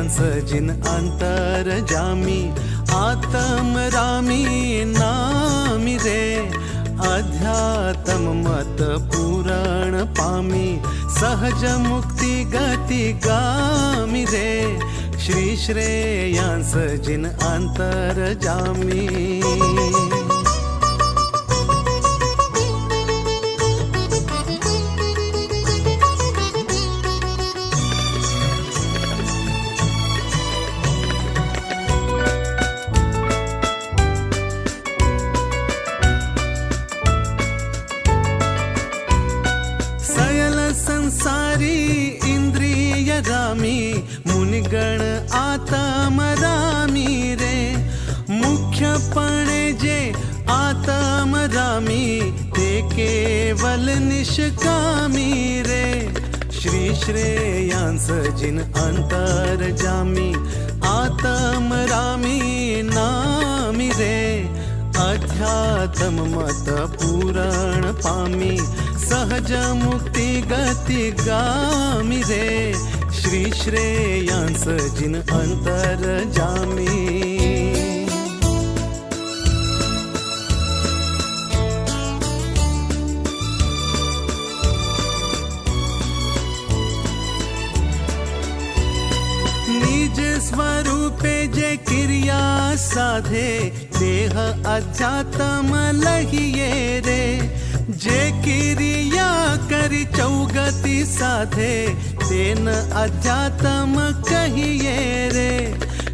श्रेयांस जिन अंतर जामी आत्म रामी नामी रे अध्यात्म मत पुराण पामी सहज मुक्ती गती गामी रे श्री श्रेयांस जिन अंतर जामी संसारी इंद्रिय रामी मुनिगण आत्म रामी रे मुख्यपणे जे आत्म रामी ते केवल निष्कामी रे श्री श्रेयांस जिन अंतर जामी आत्म रामी नामी रे अध्यात्म मत पुराण पामी सहज मुक्ती गती गामी रे श्री श्रेयांस जिन अंतर जामी निज स्वरूपे जे क्रिया साधे देह अध्यात्म लहिये रे जे क्रिया करी चौगति साधे तेन अध्यात्म कहिए रे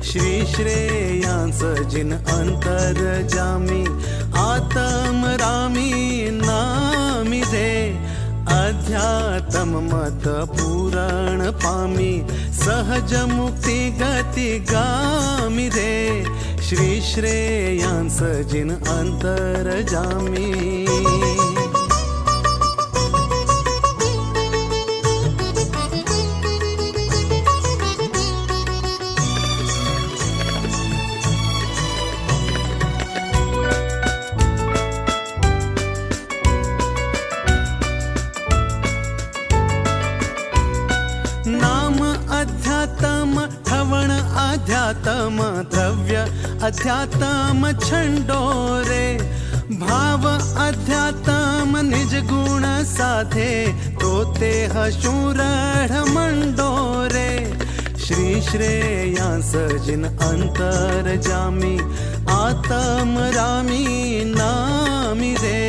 श्री श्रेयांस जिन अंतर जामी आत्म रामी नामी रे अध्यात्म मत पुराण पामी सहज मुक्ति गति गामी रे श्री श्रेयांस जिन अंतर जामी ठवण अध्यात्म द्रव्य अध्यात्म छंडोरे भाव अध्यात्म निज गुण साधे तो ते शूरढ़ मंडोरे श्री श्रेयांस जिन अंतर जामी आत्म रामी नामी रे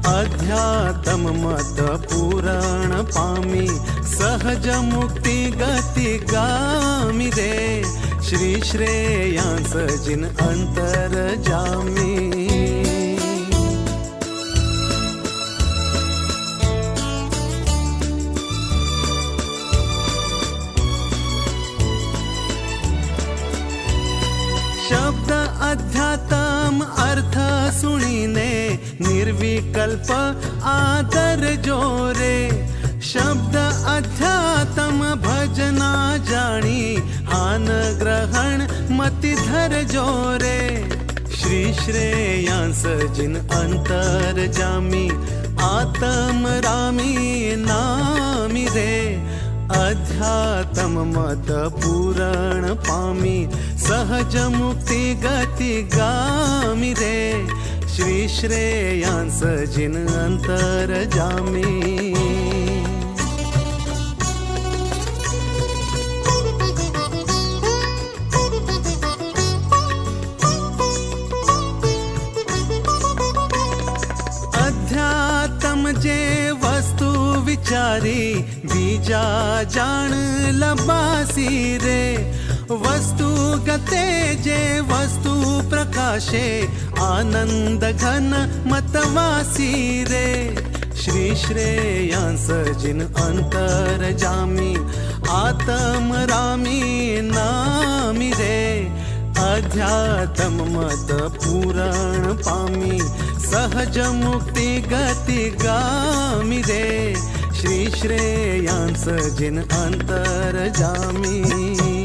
अध्यात्म मत पुराण पामी सहज मुक्ति गति गामी रे श्री श्रेयांस जिन अंतर जामी शब्द अध्यात्म अर्थ सुनीने निर्विकल्प आदर जोरे शब्द अध्यात्म भजना जानी आन ग्रहण मति धर जोरे श्री श्रेयांस जिन अंतर जामी आत्म रामी नामी रे अध्यात्म मत पुराण पामी सहज मुक्ति गति गामी रे श्री श्रेयांस जिन अंतर जामी अध्यात्म जे वस्तु विचारी बीजा जान लबासी रे वस्तु गते जे वस्तु प्रकाशे आनंद घन मतवासी रे श्री श्रेयांस जिन अंतर जामी आत्म रामी नामी रे अध्यात्म मत पुराण पामी सहज मुक्ति गति गामी रे श्री श्रेयांस जिन अंतर जामी